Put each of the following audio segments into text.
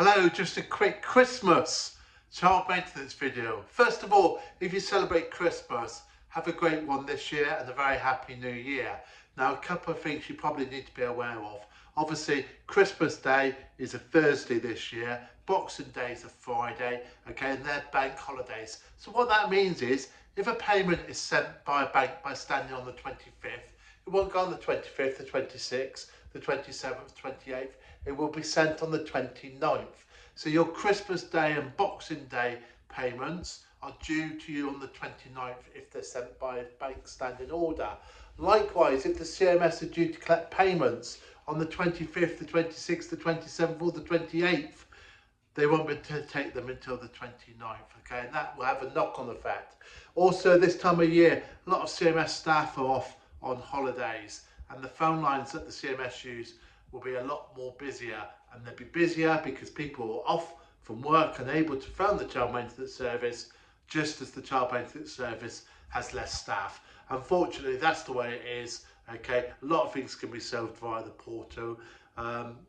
Hello, just a quick Christmas child maintenance video. First of all, if you celebrate Christmas, have a great one this year and a very happy new year. Now, a couple of things you probably need to be aware of. Obviously, Christmas Day is a Thursday this year, Boxing Day is a Friday, okay, and they're bank holidays. So what that means is, if a payment is sent by a bank by standing on the 25th, it won't go on the 25th, the 26th, the 27th, 28th. It will be sent on the 29th. So your Christmas Day and Boxing Day payments are due to you on the 29th if they're sent by a bank standing order. Likewise, if the CMS are due to collect payments on the 25th, the 26th, the 27th or the 28th, they won't be able to take them until the 29th, okay, and that will have a knock-on effect. Also, this time of year, a lot of CMS staff are off on holidays, and the phone lines that the CMS use will be a lot more busier, and they'll be busier because people are off from work and able to phone the child maintenance service, just as the child maintenance service has less staff. Unfortunately, that's the way it is. Okay, a lot of things can be solved via the portal.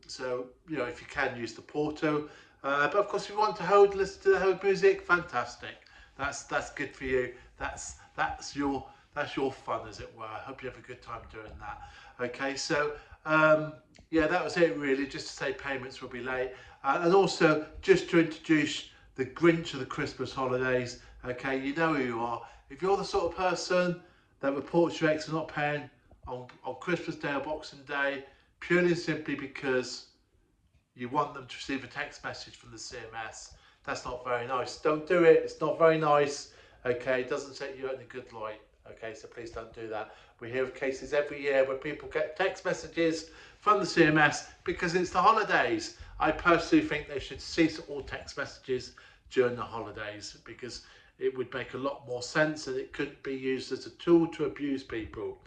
So, you know, if you can use the portal, but of course, if you want to listen to the hold music, fantastic. That's good for you. That's your fun, as it were. I hope you have a good time doing that. Okay, so yeah, that was it really. Just to say payments will be late, and also just to introduce the Grinch of the Christmas holidays. Okay, you know who you are. If you're the sort of person that reports your ex are not paying on Christmas Day or Boxing Day, purely and simply because you want them to receive a text message from the CMS, that's not very nice. Don't do it. It's not very nice. Okay, it doesn't set you in a good light. Okay, so please don't do that. We hear of cases every year where people get text messages from the CMS because it's the holidays. I personally think they should cease all text messages during the holidays because it would make a lot more sense and it could be used as a tool to abuse people.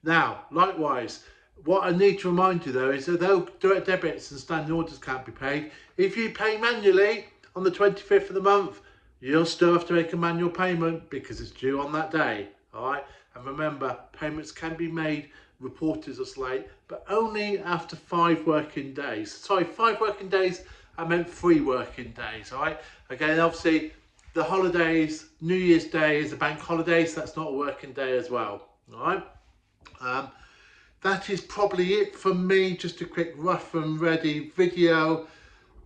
Now, likewise, what I need to remind you though is that though direct debits and standing orders can't be paid, if you pay manually on the 25th of the month, you'll still have to make a manual payment because it's due on that day. All right, and remember, payments can be made reported as late, but only after 5 working days. Sorry, 5 working days, I meant 3 working days. All right, again, obviously the holidays, New Year's Day is a bank holiday, so that's not a working day as well. All right, that is probably it from me. Just a quick rough and ready video.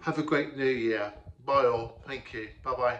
Have a great new year. Bye all. Thank you. Bye bye.